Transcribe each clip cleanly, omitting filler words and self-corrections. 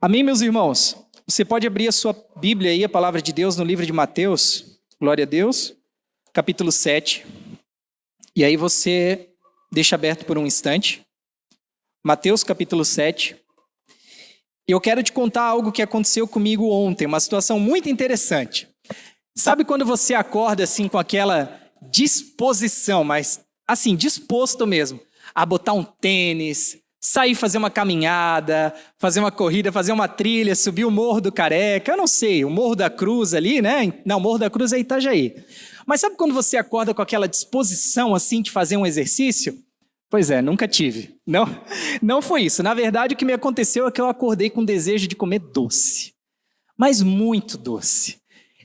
Amém, meus irmãos? Você pode abrir a sua Bíblia aí, a palavra de Deus, no livro de Mateus, glória a Deus, capítulo 7. E aí você deixa aberto por um instante. Mateus, capítulo 7. E eu quero te contar algo que aconteceu comigo ontem, uma situação muito interessante. Sabe quando você acorda assim com aquela disposição, mas assim, disposto mesmo, a botar um tênis, sair fazer uma caminhada, fazer uma corrida, fazer uma trilha, subir o Morro do Careca, eu não sei, o Morro da Cruz ali, né? Não, o Morro da Cruz é Itajaí. Mas sabe quando você acorda com aquela disposição assim de fazer um exercício? Pois é, nunca tive. Não foi isso. Na verdade, o que me aconteceu é que eu acordei com desejo de comer doce. Mas muito doce.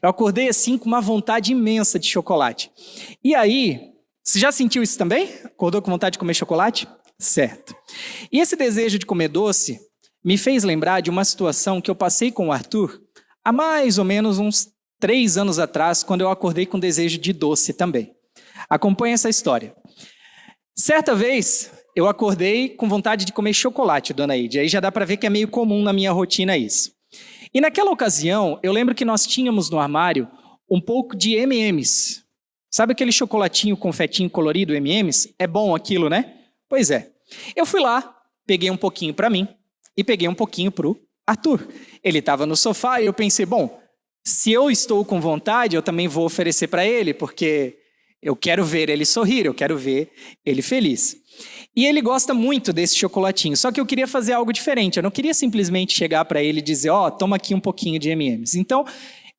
Eu acordei assim com uma vontade imensa de chocolate. E aí, você já sentiu isso também? Acordou com vontade de comer chocolate? Certo. E esse desejo de comer doce me fez lembrar de uma situação que eu passei com o Arthur há mais ou menos uns 3 anos atrás, quando eu acordei com desejo de doce também. Acompanhe essa história. Certa vez, eu acordei com vontade de comer chocolate, dona Ide. Aí já dá para ver que é meio comum na minha rotina isso. E naquela ocasião, eu lembro que nós tínhamos no armário um pouco de M&M's. Sabe aquele chocolatinho confetinho colorido M&M's? É bom aquilo, né? Pois é. Eu fui lá, peguei um pouquinho para mim e peguei um pouquinho para o Arthur. Ele estava no sofá e eu pensei, bom, se eu estou com vontade, eu também vou oferecer para ele, porque eu quero ver ele sorrir, eu quero ver ele feliz. E ele gosta muito desse chocolatinho, só que eu queria fazer algo diferente. Eu não queria simplesmente chegar para ele e dizer, toma aqui um pouquinho de M&M's. Então,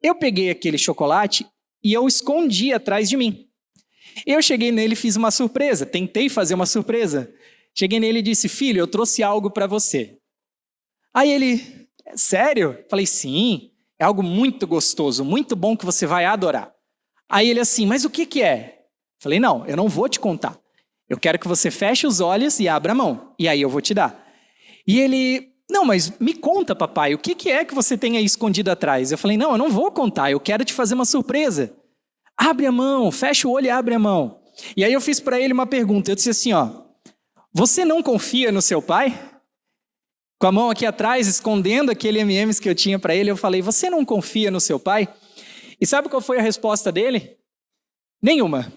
eu peguei aquele chocolate e eu escondi atrás de mim. Eu cheguei nele e fiz uma surpresa, tentei fazer uma surpresa. Cheguei nele e disse, filho, eu trouxe algo para você. Aí ele, sério? Falei, sim, é algo muito gostoso, muito bom que você vai adorar. Aí ele assim, mas o que é? Falei, não, eu não vou te contar. Eu quero que você feche os olhos e abra a mão, e aí eu vou te dar. E ele, não, mas me conta, papai, o que é que você tem aí escondido atrás? Eu falei, não, eu não vou contar, eu quero te fazer uma surpresa. Abre a mão, fecha o olho e abre a mão. E aí eu fiz para ele uma pergunta, eu disse assim, você não confia no seu pai? Com a mão aqui atrás, escondendo aquele M&M's que eu tinha para ele, eu falei, você não confia no seu pai? E sabe qual foi a resposta dele? Nenhuma.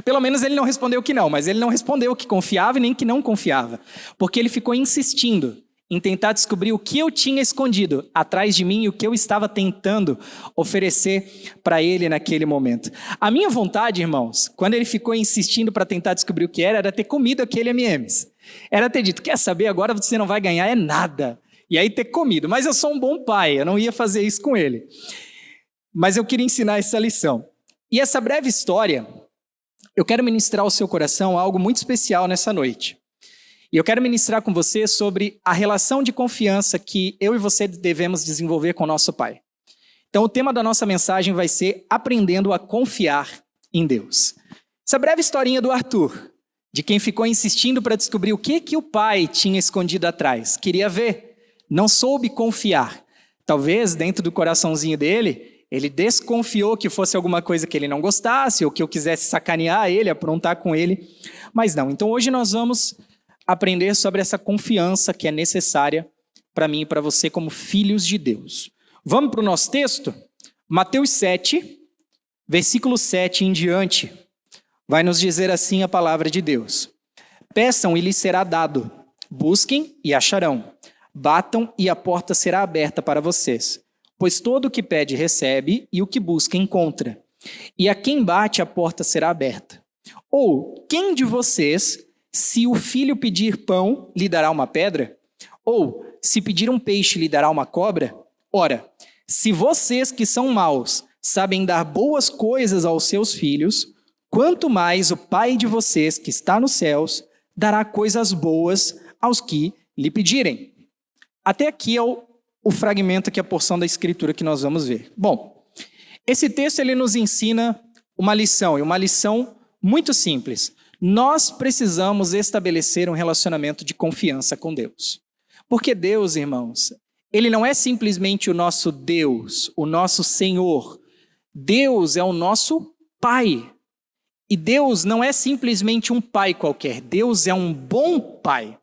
Pelo menos ele não respondeu que não, mas ele não respondeu que confiava e nem que não confiava. Porque ele ficou insistindo em tentar descobrir o que eu tinha escondido atrás de mim e o que eu estava tentando oferecer para ele naquele momento. A minha vontade, irmãos, quando ele ficou insistindo para tentar descobrir o que era ter comido aquele M&M's. Era ter dito, quer saber, agora você não vai ganhar é nada. E aí ter comido. Mas eu sou um bom pai, eu não ia fazer isso com ele. Mas eu queria ensinar essa lição. E essa breve história, eu quero ministrar ao seu coração algo muito especial nessa noite. E eu quero ministrar com você sobre a relação de confiança que eu e você devemos desenvolver com o nosso Pai. Então, o tema da nossa mensagem vai ser aprendendo a confiar em Deus. Essa breve historinha do Arthur, de quem ficou insistindo para descobrir o que o pai tinha escondido atrás. Queria ver, não soube confiar. Talvez dentro do coraçãozinho dele, ele desconfiou que fosse alguma coisa que ele não gostasse, ou que eu quisesse sacanear ele, aprontar com ele, mas não. Então hoje nós vamos aprender sobre essa confiança que é necessária para mim e para você como filhos de Deus. Vamos para o nosso texto? Mateus 7, versículo 7 em diante, vai nos dizer assim a palavra de Deus. Peçam e lhes será dado, busquem e acharão, batam e a porta será aberta para vocês. Pois todo o que pede recebe, e o que busca encontra. E a quem bate a porta será aberta. Ou, quem de vocês, se o filho pedir pão, lhe dará uma pedra? Ou, se pedir um peixe, lhe dará uma cobra? Ora, se vocês que são maus sabem dar boas coisas aos seus filhos, quanto mais o Pai de vocês, que está nos céus, dará coisas boas aos que lhe pedirem. Até aqui é o fragmento aqui, a porção da escritura que nós vamos ver. Bom, esse texto ele nos ensina uma lição, e uma lição muito simples. Nós precisamos estabelecer um relacionamento de confiança com Deus. Porque Deus, irmãos, ele não é simplesmente o nosso Deus, o nosso Senhor. Deus é o nosso Pai. E Deus não é simplesmente um pai qualquer. Deus é um bom pai.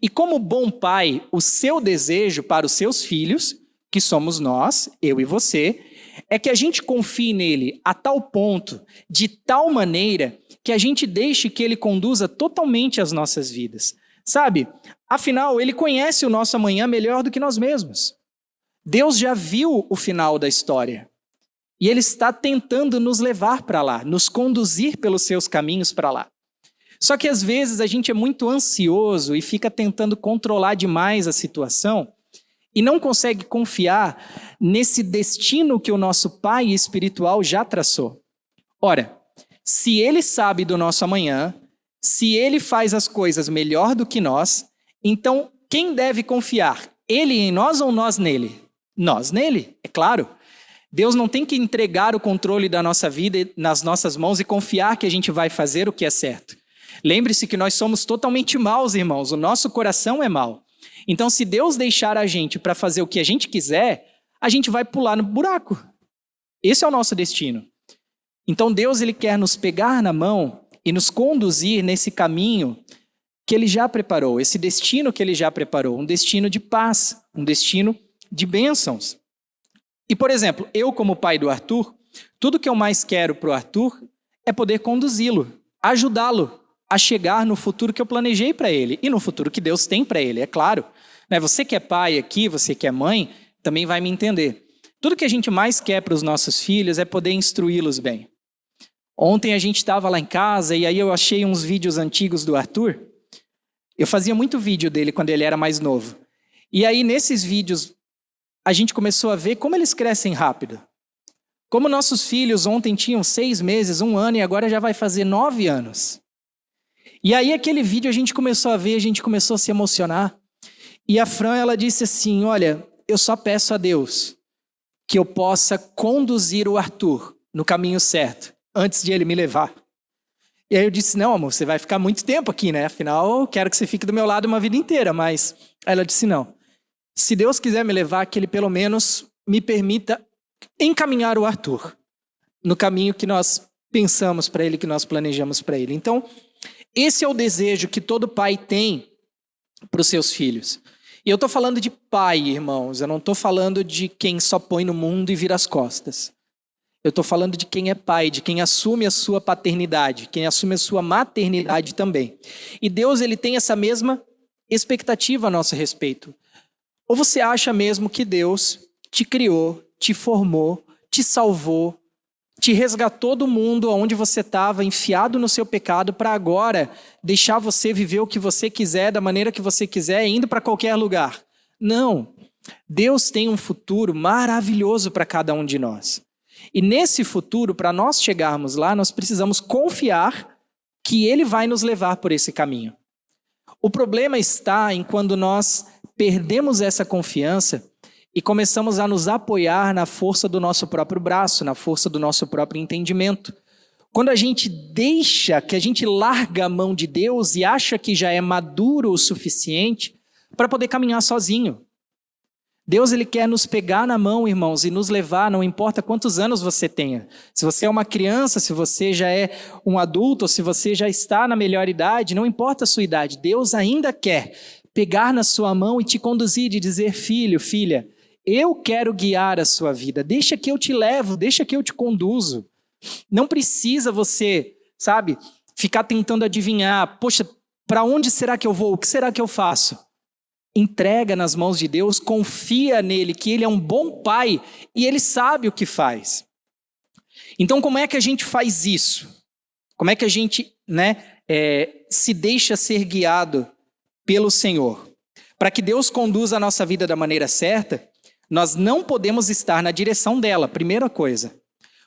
E como bom pai, o seu desejo para os seus filhos, que somos nós, eu e você, é que a gente confie nele a tal ponto, de tal maneira, que a gente deixe que ele conduza totalmente as nossas vidas. Sabe? Afinal, ele conhece o nosso amanhã melhor do que nós mesmos. Deus já viu o final da história. E ele está tentando nos levar para lá, nos conduzir pelos seus caminhos para lá. Só que às vezes a gente é muito ansioso e fica tentando controlar demais a situação e não consegue confiar nesse destino que o nosso Pai espiritual já traçou. Ora, se ele sabe do nosso amanhã, se ele faz as coisas melhor do que nós, então quem deve confiar? Ele em nós ou nós nele? Nós nele, é claro. Deus não tem que entregar o controle da nossa vida nas nossas mãos e confiar que a gente vai fazer o que é certo. Lembre-se que nós somos totalmente maus, irmãos. O nosso coração é mau. Então, se Deus deixar a gente para fazer o que a gente quiser, a gente vai pular no buraco. Esse é o nosso destino. Então, Deus ele quer nos pegar na mão e nos conduzir nesse caminho que ele já preparou, esse destino que ele já preparou, um destino de paz, um destino de bênçãos. E, por exemplo, eu como pai do Arthur, tudo que eu mais quero para o Arthur é poder conduzi-lo, ajudá-lo a chegar no futuro que eu planejei para ele e no futuro que Deus tem para ele, é claro. Você que é pai aqui, você que é mãe, também vai me entender. Tudo que a gente mais quer para os nossos filhos é poder instruí-los bem. Ontem a gente estava lá em casa e aí eu achei uns vídeos antigos do Arthur. Eu fazia muito vídeo dele quando ele era mais novo. E aí nesses vídeos a gente começou a ver como eles crescem rápido. Como nossos filhos ontem tinham 6 meses, 1 ano e agora já vai fazer 9 anos. E aí aquele vídeo a gente começou a ver, a gente começou a se emocionar. E a Fran, ela disse assim, olha, eu só peço a Deus que eu possa conduzir o Arthur no caminho certo, antes de ele me levar. E aí eu disse, não amor, você vai ficar muito tempo aqui, né? Afinal, eu quero que você fique do meu lado uma vida inteira, mas... Aí ela disse, não. Se Deus quiser me levar, que ele pelo menos me permita encaminhar o Arthur no caminho que nós pensamos para ele, que nós planejamos para ele. Então, esse é o desejo que todo pai tem para os seus filhos. E eu estou falando de pai, irmãos. Eu não estou falando de quem só põe no mundo e vira as costas. Eu estou falando de quem é pai, de quem assume a sua paternidade, quem assume a sua maternidade também. E Deus ele tem essa mesma expectativa a nosso respeito. Ou você acha mesmo que Deus te criou, te formou, te salvou, te resgatou do mundo onde você estava enfiado no seu pecado para agora deixar você viver o que você quiser, da maneira que você quiser, indo para qualquer lugar? Não. Deus tem um futuro maravilhoso para cada um de nós. E nesse futuro, para nós chegarmos lá, nós precisamos confiar que Ele vai nos levar por esse caminho. O problema está em quando nós perdemos essa confiança e começamos a nos apoiar na força do nosso próprio braço, na força do nosso próprio entendimento. Quando a gente deixa, que a gente larga a mão de Deus e acha que já é maduro o suficiente para poder caminhar sozinho. Deus ele quer nos pegar na mão, irmãos, e nos levar, não importa quantos anos você tenha. Se você é uma criança, se você já é um adulto, ou se você já está na melhor idade, não importa a sua idade, Deus ainda quer pegar na sua mão e te conduzir, de dizer, filho, filha, eu quero guiar a sua vida, deixa que eu te levo, deixa que eu te conduzo. Não precisa você, sabe, ficar tentando adivinhar, poxa, para onde será que eu vou, o que será que eu faço? Entrega nas mãos de Deus, confia nele, que ele é um bom pai e ele sabe o que faz. Então como é que a gente faz isso? Como é que a gente se deixa ser guiado pelo Senhor? Para que Deus conduza a nossa vida da maneira certa, nós não podemos estar na direção dela, primeira coisa.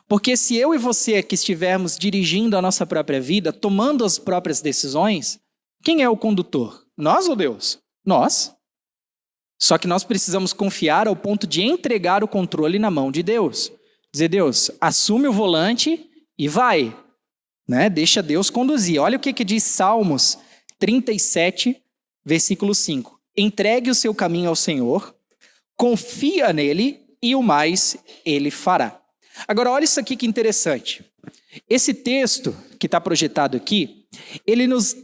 Porque se eu e você que estivermos dirigindo a nossa própria vida, tomando as próprias decisões, quem é o condutor? Nós ou Deus? Nós. Só que nós precisamos confiar ao ponto de entregar o controle na mão de Deus. Dizer, Deus, assume o volante e vai. Deixa Deus conduzir. Olha o que diz Salmos 37, versículo 5. Entregue o seu caminho ao Senhor, confia nele e o mais ele fará. Agora, olha isso aqui que interessante. Esse texto que está projetado aqui, ele nos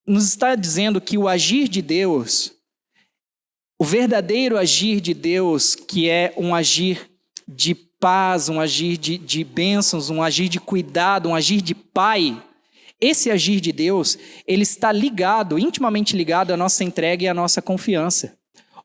nos está dizendo que o agir de Deus, o verdadeiro agir de Deus, que é um agir de paz, um agir de bênçãos, um agir de cuidado, um agir de pai, esse agir de Deus, ele está ligado, intimamente ligado à nossa entrega e à nossa confiança.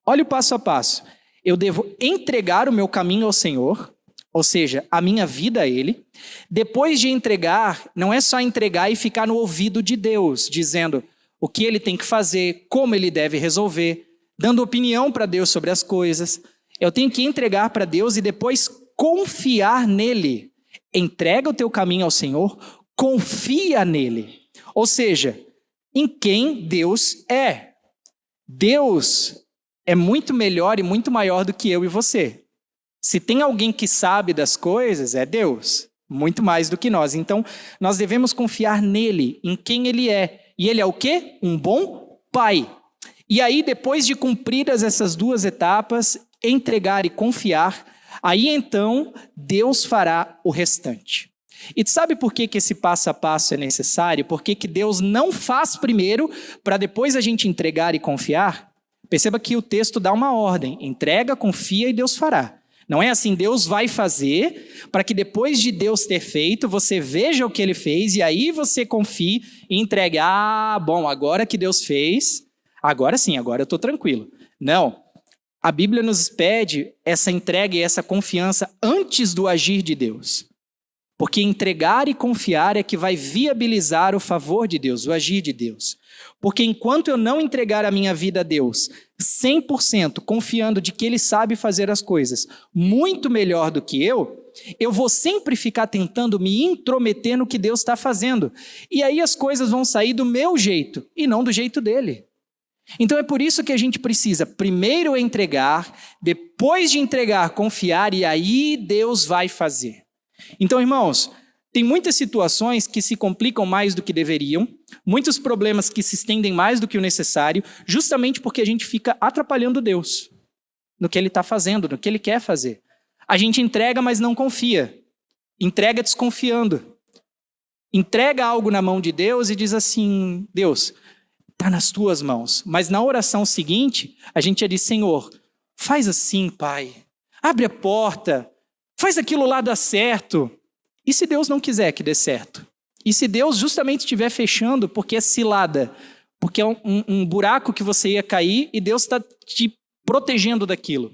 Olha o passo a passo. Eu devo entregar o meu caminho ao Senhor, ou seja, a minha vida a Ele. Depois de entregar, não é só entregar e ficar no ouvido de Deus, dizendo o que Ele tem que fazer, como Ele deve resolver, dando opinião para Deus sobre as coisas. Eu tenho que entregar para Deus e depois confiar nele. Entrega o teu caminho ao Senhor, confia nele. Ou seja, em quem Deus é. Deus é muito melhor e muito maior do que eu e você. Se tem alguém que sabe das coisas, é Deus, muito mais do que nós. Então, nós devemos confiar nele, em quem ele é. E ele é o quê? Um bom pai. E aí, depois de cumpridas essas duas etapas, entregar e confiar, aí então Deus fará o restante. E tu sabe por que esse passo a passo é necessário? Por que Deus não faz primeiro para depois a gente entregar e confiar? Perceba que o texto dá uma ordem: entrega, confia e Deus fará. Não é assim, Deus vai fazer, para que depois de Deus ter feito, você veja o que Ele fez, e aí você confie e entregue. Ah, bom, agora que Deus fez, agora sim, agora eu estou tranquilo. Não, a Bíblia nos pede essa entrega e essa confiança antes do agir de Deus. Porque entregar e confiar é que vai viabilizar o favor de Deus, o agir de Deus. Porque enquanto eu não entregar a minha vida a Deus 100%, confiando de que Ele sabe fazer as coisas muito melhor do que eu vou sempre ficar tentando me intrometer no que Deus está fazendo. E aí as coisas vão sair do meu jeito e não do jeito dele. Então é por isso que a gente precisa primeiro entregar, depois de entregar, confiar, e aí Deus vai fazer. Então, irmãos, tem muitas situações que se complicam mais do que deveriam, muitos problemas que se estendem mais do que o necessário, justamente porque a gente fica atrapalhando Deus no que Ele está fazendo, no que Ele quer fazer. A gente entrega, mas não confia. Entrega desconfiando. Entrega algo na mão de Deus e diz assim: Deus, está nas tuas mãos. Mas na oração seguinte, a gente já diz: Senhor, faz assim, Pai. Abre a porta. Faz aquilo lá dar certo. E se Deus não quiser que dê certo? E se Deus justamente estiver fechando porque é cilada, porque é um buraco que você ia cair e Deus está te protegendo daquilo?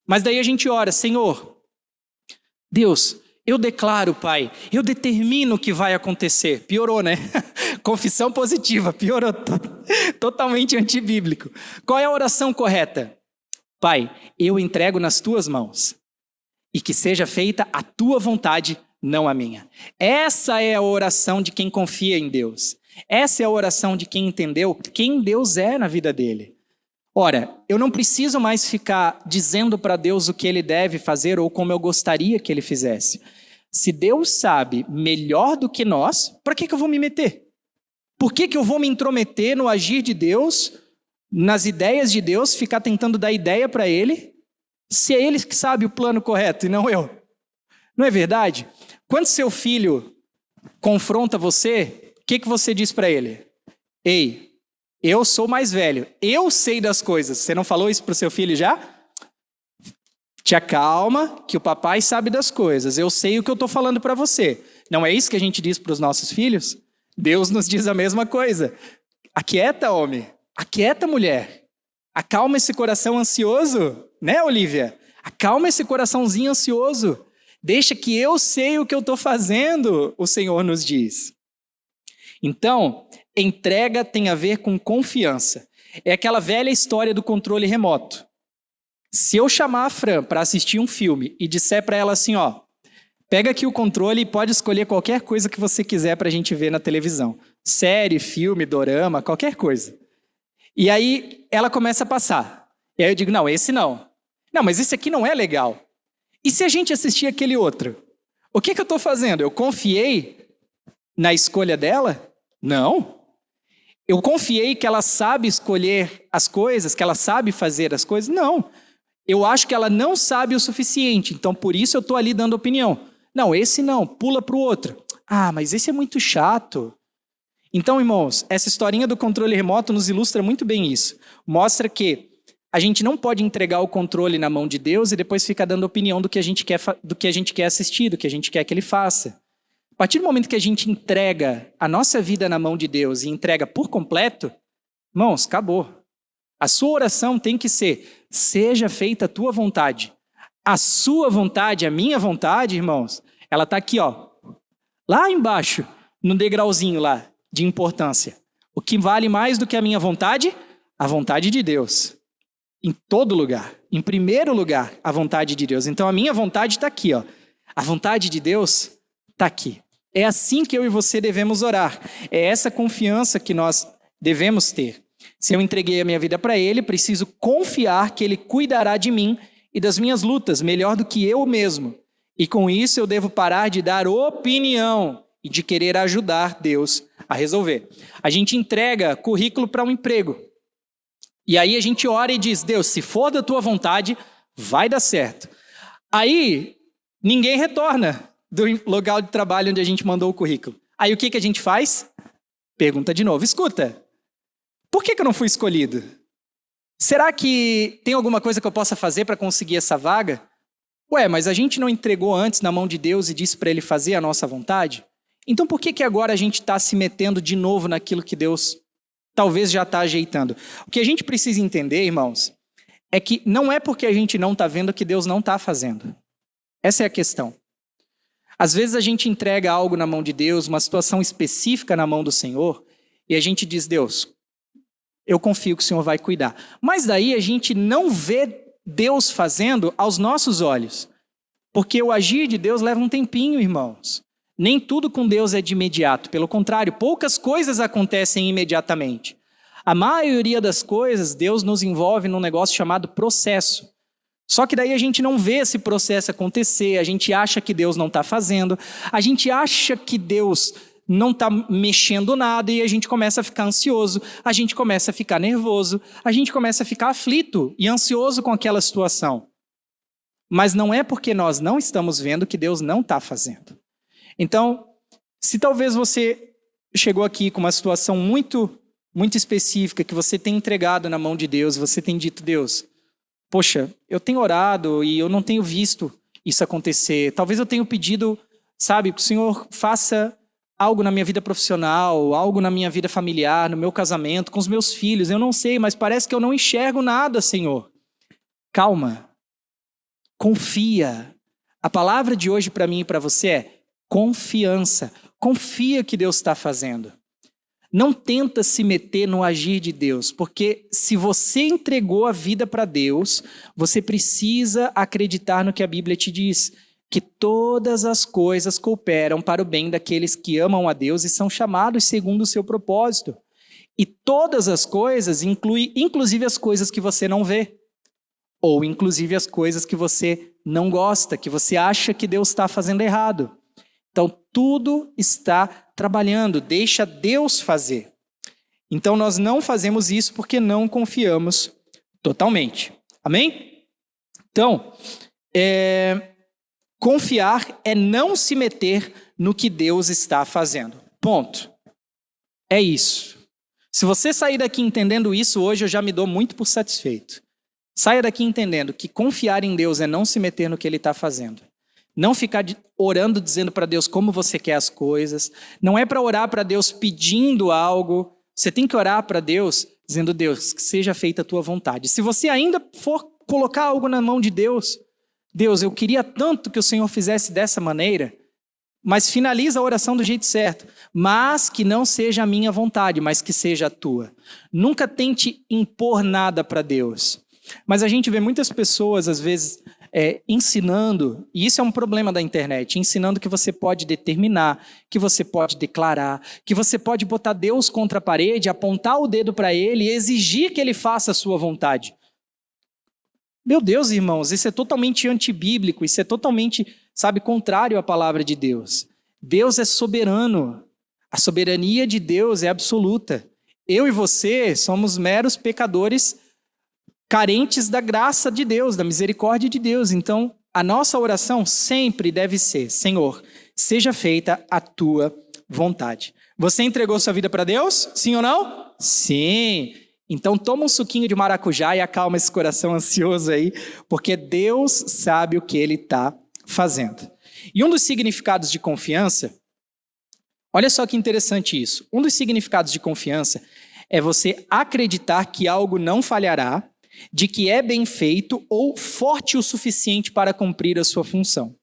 Mas daí a gente ora: Senhor, Deus, eu declaro, Pai, eu determino o que vai acontecer. Piorou, né? Confissão positiva, piorou. Totalmente antibíblico. Qual é a oração correta? Pai, eu entrego nas tuas mãos. E que seja feita a tua vontade, não a minha. Essa é a oração de quem confia em Deus. Essa é a oração de quem entendeu quem Deus é na vida dele. Ora, eu não preciso mais ficar dizendo para Deus o que Ele deve fazer ou como eu gostaria que Ele fizesse. Se Deus sabe melhor do que nós, para que eu vou me meter? Por que eu vou me intrometer no agir de Deus, nas ideias de Deus, ficar tentando dar ideia para Ele, se é Ele que sabe o plano correto e não eu? Não é verdade? Quando seu filho confronta você, o que você diz para ele? Ei, eu sou mais velho, eu sei das coisas. Você não falou isso para o seu filho já? Te acalma, que o papai sabe das coisas. Eu sei o que eu estou falando para você. Não é isso que a gente diz para os nossos filhos? Deus nos diz a mesma coisa. Aquieta, homem. Aquieta, mulher. Acalma esse coração ansioso. Né, Olivia? Acalma esse coraçãozinho ansioso. Deixa que eu sei o que eu estou fazendo, o Senhor nos diz. Então, entrega tem a ver com confiança. É aquela velha história do controle remoto. Se eu chamar a Fran para assistir um filme e disser para ela assim, ó, pega aqui o controle e pode escolher qualquer coisa que você quiser para a gente ver na televisão. Série, filme, dorama, qualquer coisa. E aí ela começa a passar. E aí eu digo, não, esse não. Não, mas esse aqui não é legal. E se a gente assistir aquele outro? O que eu estou fazendo? Eu confiei na escolha dela? Não. Eu confiei que ela sabe escolher as coisas, que ela sabe fazer as coisas? Não. Eu acho que ela não sabe o suficiente, então por isso eu estou ali dando opinião. Não, esse não, pula para o outro. Ah, mas esse é muito chato. Então, irmãos, essa historinha do controle remoto nos ilustra muito bem isso. Mostra que a gente não pode entregar o controle na mão de Deus e depois ficar dando opinião do que a gente quer assistir, do que a gente quer que Ele faça. A partir do momento que a gente entrega a nossa vida na mão de Deus e entrega por completo, irmãos, acabou. A sua oração tem que ser: seja feita a tua vontade. A sua vontade, a minha vontade, irmãos, ela está aqui, ó, lá embaixo, no degrauzinho lá de importância. O que vale mais do que a minha vontade? A vontade de Deus. Em todo lugar. Em primeiro lugar, a vontade de Deus. Então a minha vontade está aqui, ó. A vontade de Deus está aqui. É assim que eu e você devemos orar. É essa confiança que nós devemos ter. Se eu entreguei a minha vida para Ele, preciso confiar que Ele cuidará de mim e das minhas lutas melhor do que eu mesmo. E com isso eu devo parar de dar opinião e de querer ajudar Deus a resolver. A gente entrega currículo para um emprego. E aí a gente ora e diz: Deus, se for da tua vontade, vai dar certo. Aí ninguém retorna do local de trabalho onde a gente mandou o currículo. Aí o que a gente faz? Pergunta de novo: escuta, por que eu não fui escolhido? Será que tem alguma coisa que eu possa fazer para conseguir essa vaga? Ué, mas a gente não entregou antes na mão de Deus e disse para Ele fazer a nossa vontade? Então por que agora a gente está se metendo de novo naquilo que Deus talvez já está ajeitando? O que a gente precisa entender, irmãos, é que não é porque a gente não está vendo que Deus não está fazendo. Essa é a questão. Às vezes a gente entrega algo na mão de Deus, uma situação específica na mão do Senhor, e a gente diz: Deus, eu confio que o Senhor vai cuidar. Mas daí a gente não vê Deus fazendo aos nossos olhos. Porque o agir de Deus leva um tempinho, irmãos. Nem tudo com Deus é de imediato. Pelo contrário, poucas coisas acontecem imediatamente. A maioria das coisas, Deus nos envolve num negócio chamado processo. Só que daí a gente não vê esse processo acontecer, a gente acha que Deus não está fazendo, a gente acha que Deus não está mexendo nada e a gente começa a ficar ansioso, a gente começa a ficar nervoso, a gente começa a ficar aflito e ansioso com aquela situação. Mas não é porque nós não estamos vendo que Deus não está fazendo. Então, se talvez você chegou aqui com uma situação muito específica que você tem entregado na mão de Deus, você tem dito: Deus, poxa, eu tenho orado e eu não tenho visto isso acontecer. Talvez eu tenha pedido, sabe, que o Senhor faça algo na minha vida profissional, algo na minha vida familiar, no meu casamento, com os meus filhos. Eu não sei, mas parece que eu não enxergo nada, Senhor. Calma. Confia. A palavra de hoje para mim e para você é confiança. Confia que Deus está fazendo. Não tenta se meter no agir de Deus, porque se você entregou a vida para Deus, você precisa acreditar no que a Bíblia te diz, que todas as coisas cooperam para o bem daqueles que amam a Deus e são chamados segundo o seu propósito. E todas as coisas inclui inclusive as coisas que você não vê, ou inclusive as coisas que você não gosta, que você acha que Deus está fazendo errado. Então, tudo está trabalhando, deixa Deus fazer. Então, nós não fazemos isso porque não confiamos totalmente. Amém? Então, confiar é não se meter no que Deus está fazendo. Ponto. É isso. Se você sair daqui entendendo isso hoje, eu já me dou muito por satisfeito. Saia daqui entendendo que confiar em Deus é não se meter no que Ele está fazendo. Não ficar orando, dizendo para Deus como você quer as coisas. Não é para orar para Deus pedindo algo. Você tem que orar para Deus dizendo: Deus, que seja feita a tua vontade. Se você ainda for colocar algo na mão de Deus, Deus, eu queria tanto que o Senhor fizesse dessa maneira, mas finaliza a oração do jeito certo. Mas que não seja a minha vontade, mas que seja a tua. Nunca tente impor nada para Deus. Mas a gente vê muitas pessoas, às vezes, ensinando, e isso é um problema da internet, ensinando que você pode determinar, que você pode declarar, que você pode botar Deus contra a parede, apontar o dedo para Ele e exigir que Ele faça a sua vontade. Meu Deus, irmãos, isso é totalmente antibíblico, isso é totalmente, contrário à palavra de Deus. Deus é soberano, a soberania de Deus é absoluta. Eu e você somos meros pecadores carentes da graça de Deus, da misericórdia de Deus. Então, a nossa oração sempre deve ser: Senhor, seja feita a tua vontade. Você entregou sua vida para Deus? Sim ou não? Sim. Então toma um suquinho de maracujá e acalma esse coração ansioso aí, porque Deus sabe o que Ele está fazendo. E um dos significados de confiança, olha só que interessante isso. Um dos significados de confiança é você acreditar que algo não falhará, de que é bem feito ou forte o suficiente para cumprir a sua função.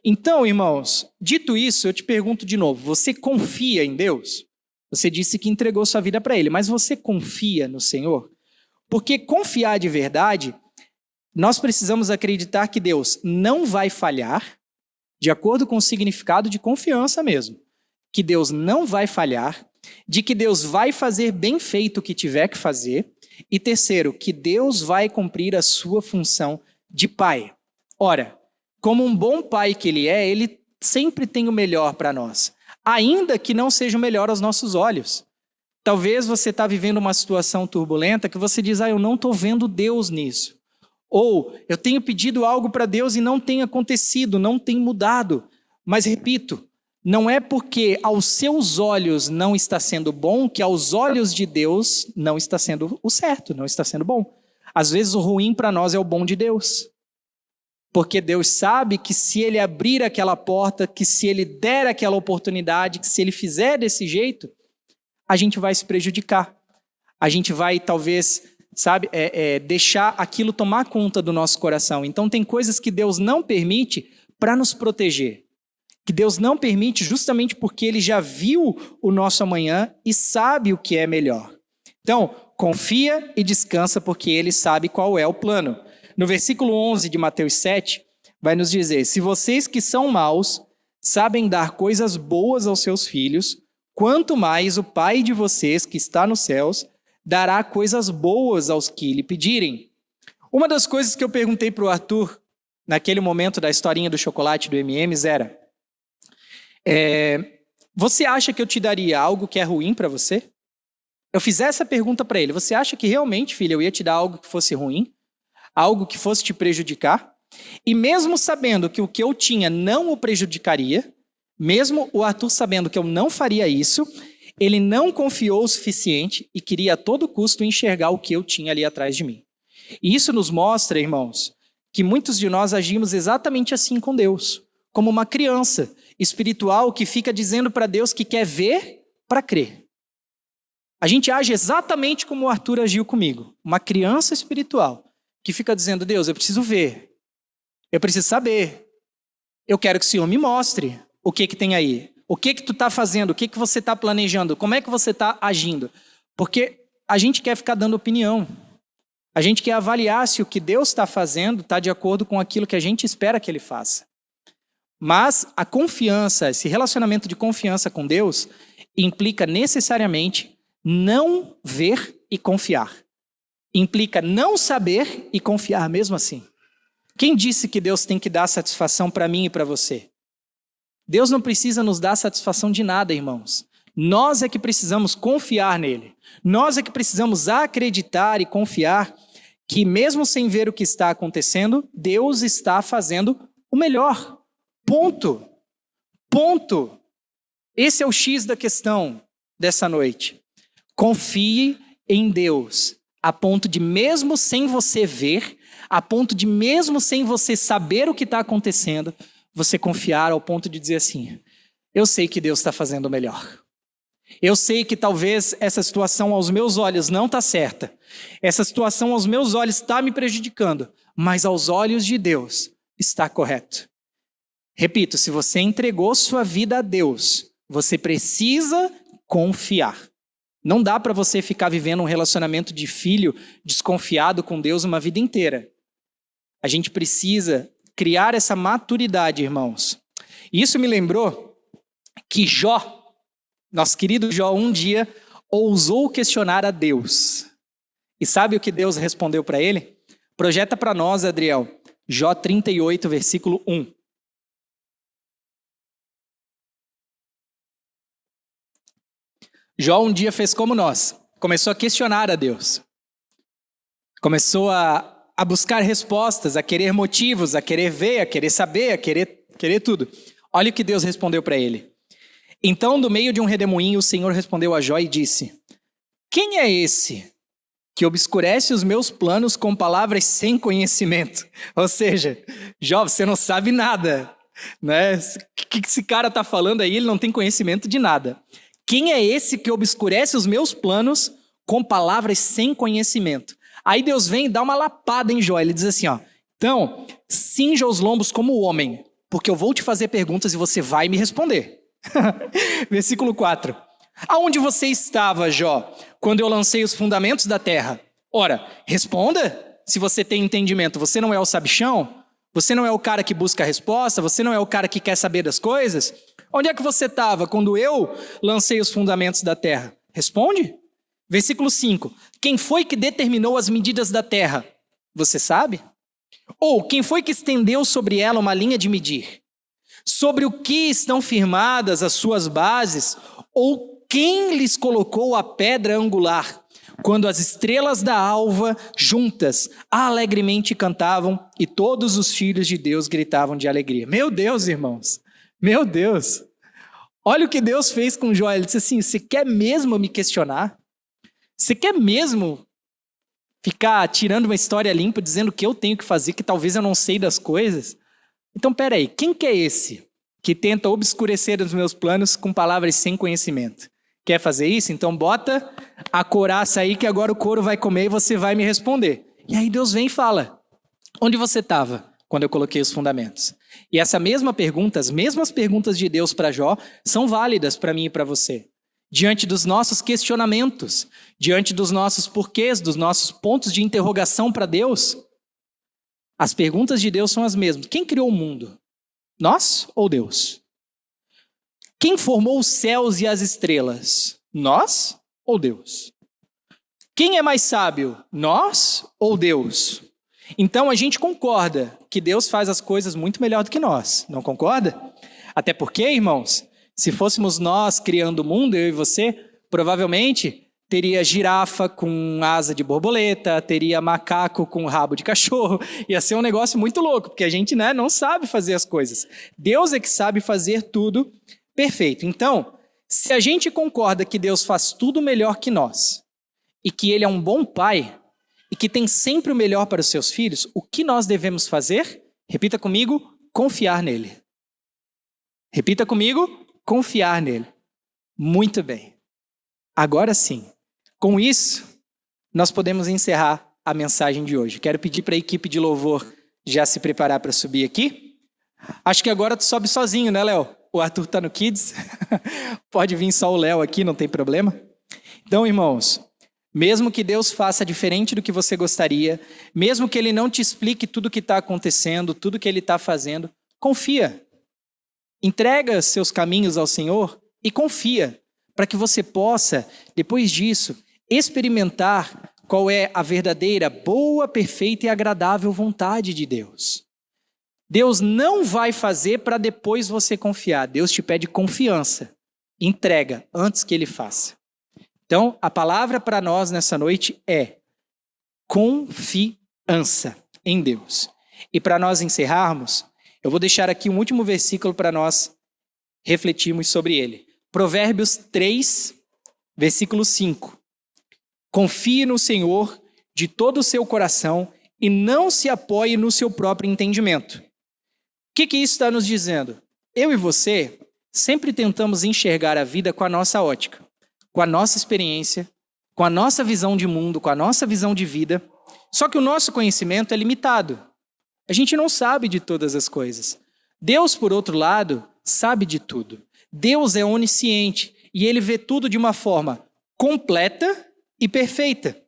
Então, irmãos, dito isso, eu te pergunto de novo, você confia em Deus? Você disse que entregou sua vida para Ele, mas você confia no Senhor? Porque confiar de verdade, nós precisamos acreditar que Deus não vai falhar, de acordo com o significado de confiança mesmo. Que Deus não vai falhar, de que Deus vai fazer bem feito o que tiver que fazer, e terceiro, que Deus vai cumprir a sua função de pai. Ora, como um bom pai que Ele é, Ele sempre tem o melhor para nós, ainda que não seja o melhor aos nossos olhos. Talvez você está vivendo uma situação turbulenta que você diz, eu não estou vendo Deus nisso. Ou, eu tenho pedido algo para Deus e não tem acontecido, não tem mudado. Mas repito, não é porque aos seus olhos não está sendo bom, que aos olhos de Deus não está sendo o certo, não está sendo bom. Às vezes o ruim para nós é o bom de Deus. Porque Deus sabe que se Ele abrir aquela porta, que se Ele der aquela oportunidade, que se Ele fizer desse jeito, a gente vai se prejudicar. A gente vai talvez, deixar aquilo tomar conta do nosso coração. Então tem coisas que Deus não permite para nos proteger. Que Deus não permite justamente porque Ele já viu o nosso amanhã e sabe o que é melhor. Então, confia e descansa porque Ele sabe qual é o plano. No versículo 11 de Mateus 7, vai nos dizer, se vocês que são maus sabem dar coisas boas aos seus filhos, quanto mais o Pai de vocês que está nos céus dará coisas boas aos que lhe pedirem. Uma das coisas que eu perguntei para o Arthur, naquele momento da historinha do chocolate do M&M's era, você acha que eu te daria algo que é ruim para você? Eu fiz essa pergunta para ele, você acha que realmente, filho, eu ia te dar algo que fosse ruim? Algo que fosse te prejudicar? E mesmo sabendo que o que eu tinha não o prejudicaria, mesmo o Arthur sabendo que eu não faria isso, ele não confiou o suficiente e queria a todo custo enxergar o que eu tinha ali atrás de mim. E isso nos mostra, irmãos, que muitos de nós agimos exatamente assim com Deus, como uma criança espiritual que fica dizendo para Deus que quer ver para crer. A gente age exatamente como o Arthur agiu comigo, uma criança espiritual que fica dizendo, Deus, eu preciso ver, eu preciso saber, eu quero que o Senhor me mostre o que tem aí, o que tu está fazendo, o que você está planejando, como é que você está agindo. Porque a gente quer ficar dando opinião, a gente quer avaliar se o que Deus está fazendo está de acordo com aquilo que a gente espera que Ele faça. Mas a confiança, esse relacionamento de confiança com Deus, implica necessariamente não ver e confiar. Implica não saber e confiar mesmo assim. Quem disse que Deus tem que dar satisfação para mim e para você? Deus não precisa nos dar satisfação de nada, irmãos. Nós é que precisamos confiar nele. Nós é que precisamos acreditar e confiar que mesmo sem ver o que está acontecendo, Deus está fazendo o melhor. Ponto. Ponto. Esse é o X da questão dessa noite. Confie em Deus. A ponto de mesmo sem você ver, a ponto de mesmo sem você saber o que está acontecendo, você confiar ao ponto de dizer assim, eu sei que Deus está fazendo o melhor. Eu sei que talvez essa situação aos meus olhos não está certa. Essa situação aos meus olhos está me prejudicando, mas aos olhos de Deus está correto. Repito, se você entregou sua vida a Deus, você precisa confiar. Não dá para você ficar vivendo um relacionamento de filho desconfiado com Deus uma vida inteira. A gente precisa criar essa maturidade, irmãos. Isso me lembrou que Jó, nosso querido Jó, um dia ousou questionar a Deus. E sabe o que Deus respondeu para ele? Projeta para nós, Adriel, Jó 38, versículo 1. Jó um dia fez como nós, começou a questionar a Deus. Começou a buscar respostas, a querer motivos, a querer ver, a querer saber, a querer tudo. Olha o que Deus respondeu para ele. Então, do meio de um redemoinho, o Senhor respondeu a Jó e disse: quem é esse que obscurece os meus planos com palavras sem conhecimento? Ou seja, Jó, você não sabe nada, né? O que esse cara está falando aí? Ele não tem conhecimento de nada. Quem é esse que obscurece os meus planos com palavras sem conhecimento? Aí Deus vem e dá uma lapada em Jó. Ele diz assim, ó: então, cinja os lombos como o homem, porque eu vou te fazer perguntas e você vai me responder. Versículo 4. Aonde você estava, Jó, quando eu lancei os fundamentos da terra? Ora, responda, se você tem entendimento. Você não é o sabichão? Você não é o cara que busca a resposta? Você não é o cara que quer saber das coisas? Onde é que você estava quando eu lancei os fundamentos da terra? Responde. Versículo 5. Quem foi que determinou as medidas da terra? Você sabe? Ou quem foi que estendeu sobre ela uma linha de medir? Sobre o que estão firmadas as suas bases? Ou quem lhes colocou a pedra angular, quando as estrelas da alva juntas alegremente cantavam e todos os filhos de Deus gritavam de alegria? Meu Deus, irmãos, meu Deus, olha o que Deus fez com Jó. Ele disse assim: você quer mesmo me questionar? Você quer mesmo ficar tirando uma história limpa, dizendo o que eu tenho que fazer, que talvez eu não sei das coisas? Então, peraí, quem que é esse que tenta obscurecer os meus planos com palavras sem conhecimento? Quer fazer isso? Então bota a couraça aí que agora o couro vai comer e você vai me responder. E aí Deus vem e fala: onde você estava quando eu coloquei os fundamentos? E essa mesma pergunta, as mesmas perguntas de Deus para Jó, são válidas para mim e para você. Diante dos nossos questionamentos, diante dos nossos porquês, dos nossos pontos de interrogação para Deus, as perguntas de Deus são as mesmas. Quem criou o mundo? Nós ou Deus? Quem formou os céus e as estrelas? Nós ou Deus? Quem é mais sábio? Nós ou Deus? Então a gente concorda que Deus faz as coisas muito melhor do que nós, não concorda? Até porque, irmãos, se fôssemos nós criando o mundo, eu e você, provavelmente teria girafa com asa de borboleta, teria macaco com rabo de cachorro. Ia ser um negócio muito louco, porque a gente, né, não sabe fazer as coisas. Deus é que sabe fazer tudo perfeito. Então, se a gente concorda que Deus faz tudo melhor que nós, e que Ele é um bom pai, e que tem sempre o melhor para os seus filhos, o que nós devemos fazer? Repita comigo: confiar nele. Repita comigo: confiar nele. Muito bem. Agora sim, com isso, nós podemos encerrar a mensagem de hoje. Quero pedir para a equipe de louvor já se preparar para subir aqui. Acho que agora tu sobe sozinho, né, Léo? O Arthur está no Kids. Pode vir só o Léo aqui, não tem problema. Então, irmãos, mesmo que Deus faça diferente do que você gostaria, mesmo que Ele não te explique tudo o que está acontecendo, tudo o que Ele está fazendo, confia. Entrega seus caminhos ao Senhor e confia, para que você possa, depois disso, experimentar qual é a verdadeira, boa, perfeita e agradável vontade de Deus. Deus não vai fazer para depois você confiar. Deus te pede confiança. Entrega antes que Ele faça. Então, a palavra para nós nessa noite é confiança em Deus. E para nós encerrarmos, eu vou deixar aqui um último versículo para nós refletirmos sobre ele. Provérbios 3, versículo 5. Confie no Senhor de todo o seu coração e não se apoie no seu próprio entendimento. O que isso está nos dizendo? Eu e você sempre tentamos enxergar a vida com a nossa ótica, com a nossa experiência, com a nossa visão de mundo, com a nossa visão de vida. Só que o nosso conhecimento é limitado. A gente não sabe de todas as coisas. Deus, por outro lado, sabe de tudo. Deus é onisciente e Ele vê tudo de uma forma completa e perfeita.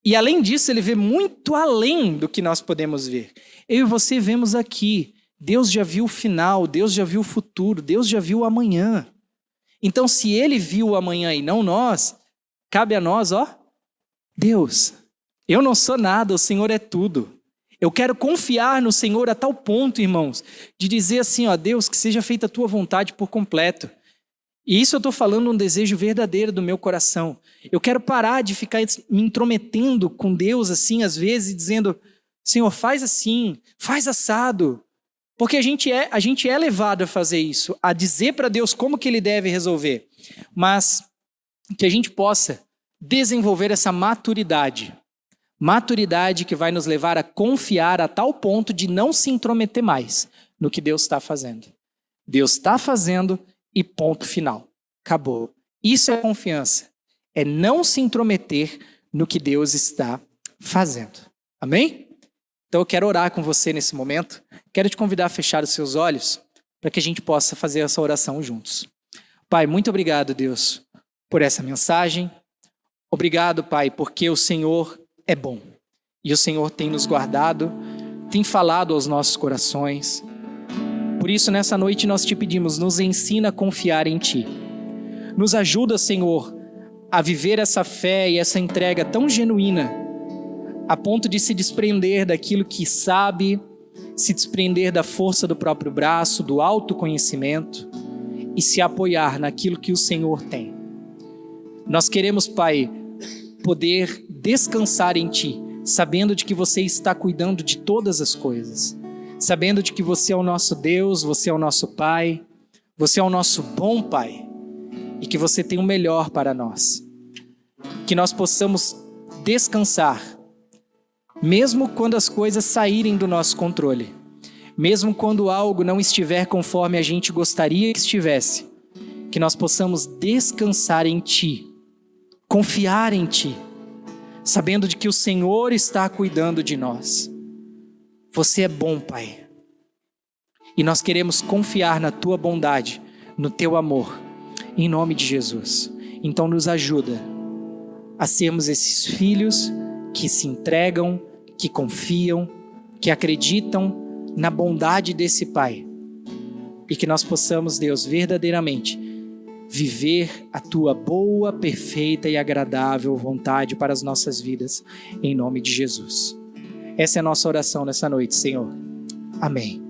E além disso, Ele vê muito além do que nós podemos ver. Eu e você vemos aqui. Deus já viu o final, Deus já viu o futuro, Deus já viu o amanhã. Então, se Ele viu o amanhã e não nós, cabe a nós, Deus, eu não sou nada, o Senhor é tudo. Eu quero confiar no Senhor a tal ponto, irmãos, de dizer assim, Deus, que seja feita a tua vontade por completo. E isso eu estou falando um desejo verdadeiro do meu coração. Eu quero parar de ficar me intrometendo com Deus assim, às vezes, dizendo, Senhor, faz assim, faz assado. Porque a gente é levado a fazer isso, a dizer para Deus como que Ele deve resolver. Mas que a gente possa desenvolver essa maturidade. Maturidade que vai nos levar a confiar a tal ponto de não se intrometer mais no que Deus está fazendo. Deus está fazendo e ponto final. Acabou. Isso é confiança. É não se intrometer no que Deus está fazendo. Amém? Então eu quero orar com você nesse momento. Quero te convidar a fechar os seus olhos para que a gente possa fazer essa oração juntos. Pai, muito obrigado, Deus, por essa mensagem. Obrigado, Pai, porque o Senhor é bom. E o Senhor tem nos guardado, tem falado aos nossos corações. Por isso, nessa noite nós te pedimos, nos ensina a confiar em Ti. Nos ajuda, Senhor, a viver essa fé e essa entrega tão genuína, a ponto de se desprender daquilo que sabe, se desprender da força do próprio braço, do autoconhecimento e se apoiar naquilo que o Senhor tem. Nós queremos, Pai, poder descansar em Ti, sabendo de que você está cuidando de todas as coisas, sabendo de que você é o nosso Deus, você é o nosso Pai, você é o nosso bom Pai e que você tem o melhor para nós. Que nós possamos descansar, mesmo quando as coisas saírem do nosso controle, mesmo quando algo não estiver conforme a gente gostaria que estivesse, que nós possamos descansar em Ti, confiar em Ti, sabendo de que o Senhor está cuidando de nós. Você é bom, Pai, e nós queremos confiar na Tua bondade, no Teu amor, em nome de Jesus. Então nos ajuda a sermos esses filhos que se entregam, que confiam, que acreditam na bondade desse Pai. E que nós possamos, Deus, verdadeiramente viver a Tua boa, perfeita e agradável vontade para as nossas vidas, em nome de Jesus. Essa é a nossa oração nessa noite, Senhor. Amém.